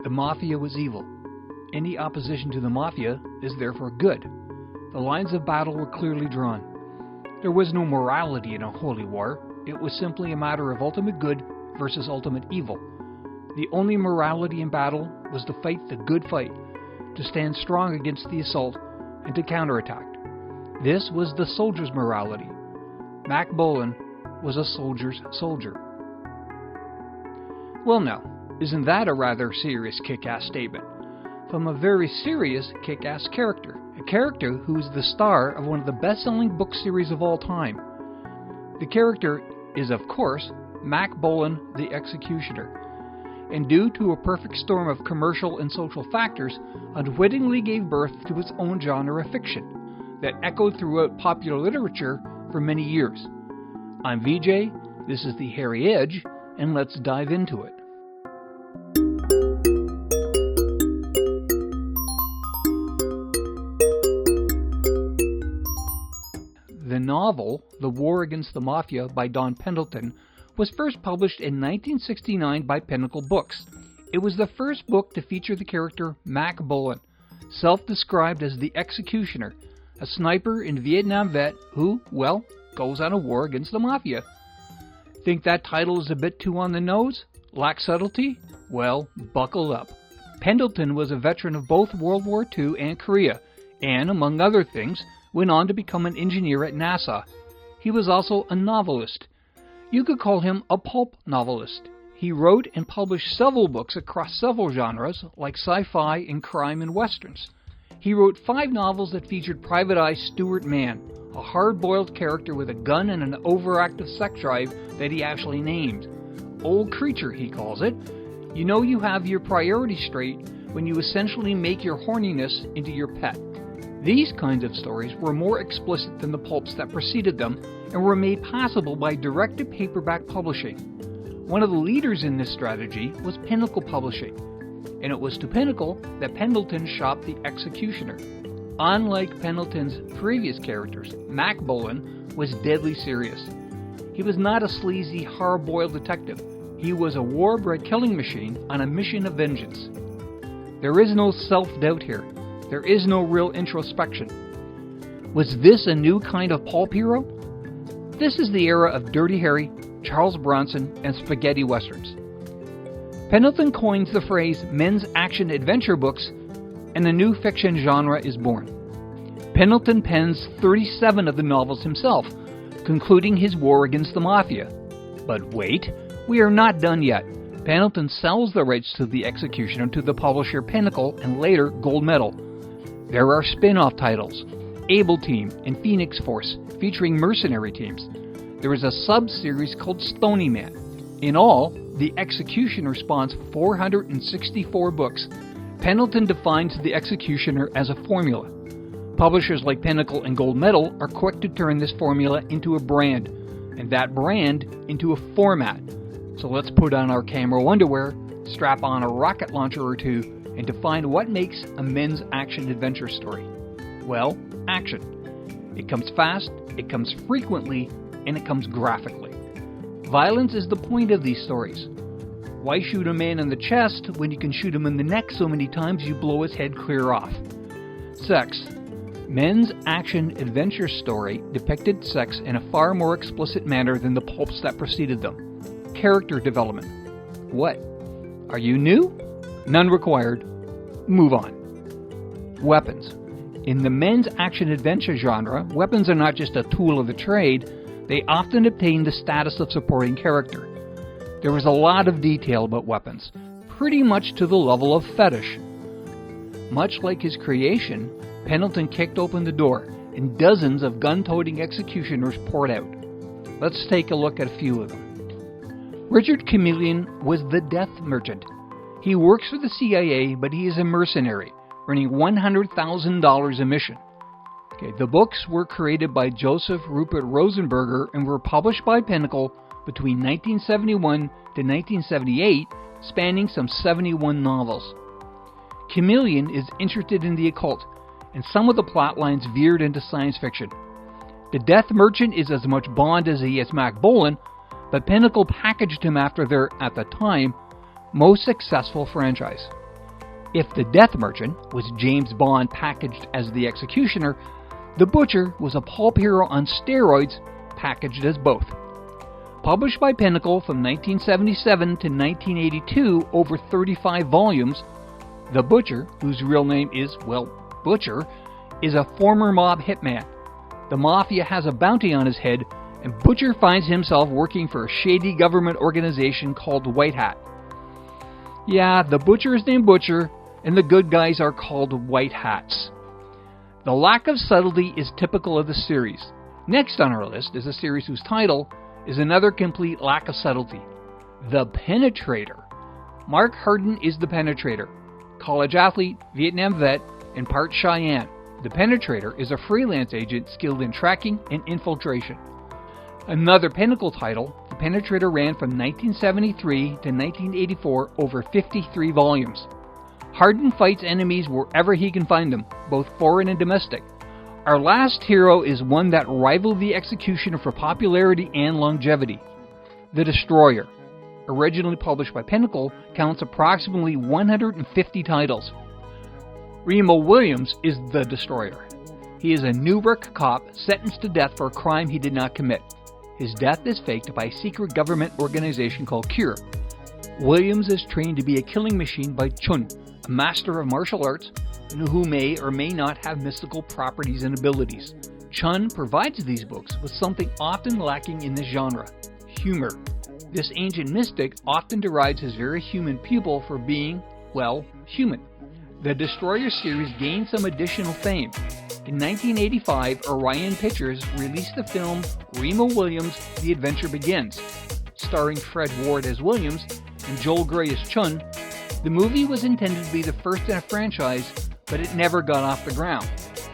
The Mafia was evil. Any opposition to the Mafia is therefore good. The lines of battle were clearly drawn. There was no morality in a holy war. It was simply a matter of ultimate good versus ultimate evil. The only morality in battle was to fight the good fight, to stand strong against the assault, and to counterattack. This was the soldier's morality. Mac Bolan was a soldier's soldier. Well now, isn't that a rather serious kick-ass statement? From a very serious kick-ass character. A character who is the star of one of the best-selling book series of all time. The character is, of course, Mac Bolan the Executioner, and due to a perfect storm of commercial and social factors, unwittingly gave birth to its own genre of fiction that echoed throughout popular literature for many years. I'm VJ, this is The Hairy Edge, and let's dive into it. The novel, The War Against the Mafia by Don Pendleton, was first published in 1969 by Pinnacle Books. It was the first book to feature the character Mac Bolan, self-described as the Executioner, a sniper and Vietnam vet who, well, goes on a war against the Mafia. Think that title is a bit too on the nose? Lack subtlety? Well, buckle up. Pendleton was a veteran of both World War II and Korea, and, among other things, went on to become an engineer at NASA. He was also a novelist. You could call him a pulp novelist. He wrote and published several books across several genres, like sci-fi and crime and westerns. He wrote 5 novels that featured Private Eye Stuart Mann, a hard-boiled character with a gun and an overactive sex drive that he actually named. Old creature, he calls it. You know you have your priorities straight when you essentially make your horniness into your pet. These kinds of stories were more explicit than the pulps that preceded them and were made possible by direct-to-paperback publishing. One of the leaders in this strategy was Pinnacle Publishing, and it was to Pinnacle that Pendleton shopped the Executioner. Unlike Pendleton's previous characters, Mac Bolan was deadly serious. He was not a sleazy, hard-boiled detective. He was a war-bred killing machine on a mission of vengeance. There is no self-doubt here. There is no real introspection. Was this a new kind of pulp hero? This is the era of Dirty Harry, Charles Bronson, and spaghetti westerns. Pendleton coins the phrase men's action-adventure books, and a new fiction genre is born. Pendleton pens 37 of the novels himself, concluding his war against the Mafia. But wait, we are not done yet. Pendleton sells the rights to the Executioner to the publisher Pinnacle and later Gold Medal. There are spin-off titles, Able Team and Phoenix Force, featuring mercenary teams. There is a sub-series called Stony Man. In all, the Executioner spawns 464 books. Pendleton defines the Executioner as a formula. Publishers like Pinnacle and Gold Medal are quick to turn this formula into a brand, and that brand into a format. So let's put on our camo underwear, strap on a rocket launcher or two, and define what makes a men's action-adventure story. Well, action. It comes fast, it comes frequently, and it comes graphically. Violence is the point of these stories. Why shoot a man in the chest when you can shoot him in the neck so many times you blow his head clear off? Sex. Men's action-adventure story depicted sex in a far more explicit manner than the pulps that preceded them. Character development. What? Are you new? None required. Move on. Weapons. In the men's action-adventure genre, weapons are not just a tool of the trade, they often obtain the status of supporting character. There was a lot of detail about weapons, pretty much to the level of fetish. Much like his creation, Pendleton kicked open the door, and dozens of gun-toting executioners poured out. Let's take a look at a few of them. Richard Chameleon was the death merchant. He works for the CIA, but he is a mercenary, earning $100,000 a mission. The books were created by Joseph Rupert Rosenberger and were published by Pinnacle between 1971 to 1978, spanning some 71 novels. Chameleon is interested in the occult, and some of the plot lines veered into science fiction. The Death Merchant is as much Bond as he is Mac Bolan, but Pinnacle packaged him after their, at the time, most successful franchise. If the Death Merchant was James Bond packaged as the Executioner, the Butcher was a pulp hero on steroids packaged as both. Published by Pinnacle from 1977 to 1982 over 35 volumes, the Butcher, whose real name is, well, Butcher, is a former mob hitman. The Mafia has a bounty on his head, and Butcher finds himself working for a shady government organization called White Hat. Yeah, the Butcher is named Butcher, and the good guys are called White Hats. The lack of subtlety is typical of the series. Next on our list is a series whose title is another complete lack of subtlety. The Penetrator. Mark Harden is the Penetrator. College athlete, Vietnam vet, and part Cheyenne. The Penetrator is a freelance agent skilled in tracking and infiltration. Another Pinnacle title, The Penetrator ran from 1973 to 1984 over 53 volumes. Harden fights enemies wherever he can find them, both foreign and domestic. Our last hero is one that rivaled the Executioner for popularity and longevity. The Destroyer, originally published by Pinnacle, counts approximately 150 titles. Remo Williams is the Destroyer. He is a Newark cop sentenced to death for a crime he did not commit. His death is faked by a secret government organization called Cure. Williams is trained to be a killing machine by Chun, a master of martial arts who may or may not have mystical properties and abilities. Chun provides these books with something often lacking in this genre: humor. This ancient mystic often derides his very human pupil for being, well, human. The Destroyer series gained some additional fame. In 1985, Orion Pictures released the film Remo Williams' The Adventure Begins. Starring Fred Ward as Williams and Joel Grey as Chun, the movie was intended to be the first in a franchise, but it never got off the ground.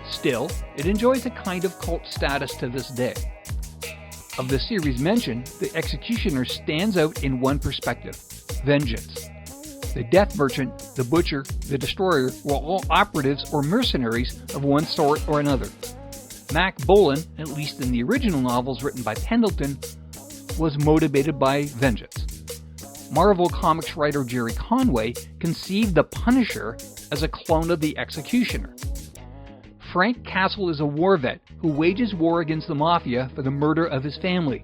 Still, it enjoys a kind of cult status to this day. Of the series mentioned, the Executioner stands out in one perspective: vengeance. The Death Merchant, the Butcher, the Destroyer were all operatives or mercenaries of one sort or another. Mac Bolan, at least in the original novels written by Pendleton, was motivated by vengeance. Marvel Comics writer Jerry Conway conceived the Punisher as a clone of the Executioner. Frank Castle is a war vet who wages war against the Mafia for the murder of his family.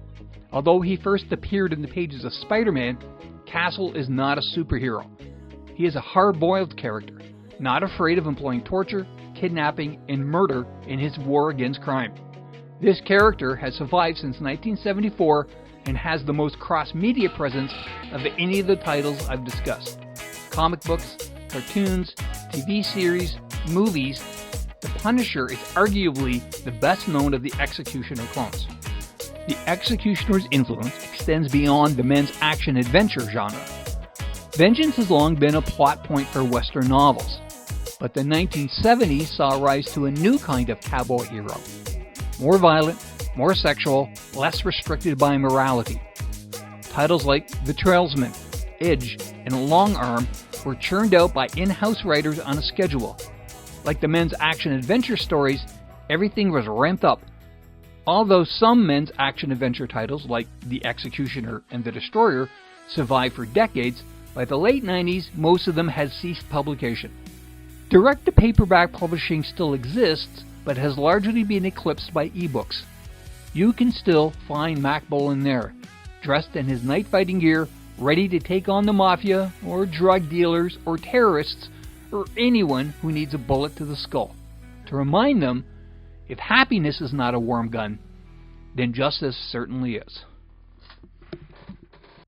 Although he first appeared in the pages of Spider-Man, Castle is not a superhero. He is a hard-boiled character, not afraid of employing torture, kidnapping, and murder in his war against crime. This character has survived since 1974 and has the most cross-media presence of any of the titles I've discussed. Comic books, cartoons, TV series, movies, the Punisher is arguably the best known of the Executioner clones. The Executioner's influence extends beyond the men's action-adventure genre. Vengeance has long been a plot point for Western novels, but the 1970s saw a rise to a new kind of cowboy hero. More violent, more sexual, less restricted by morality. Titles like The Trailsman, Edge, and Long Arm were churned out by in-house writers on a schedule. Like the men's action-adventure stories, everything was ramped up. Although some men's action-adventure titles, like The Executioner and The Destroyer, survived for decades, by the late 90s, most of them had ceased publication. Direct-to-paperback publishing still exists, but has largely been eclipsed by ebooks. You can still find Mac Bolan there, dressed in his night-fighting gear, ready to take on the Mafia, or drug dealers, or terrorists, or anyone who needs a bullet to the skull, to remind them, if happiness is not a warm gun, then justice certainly is.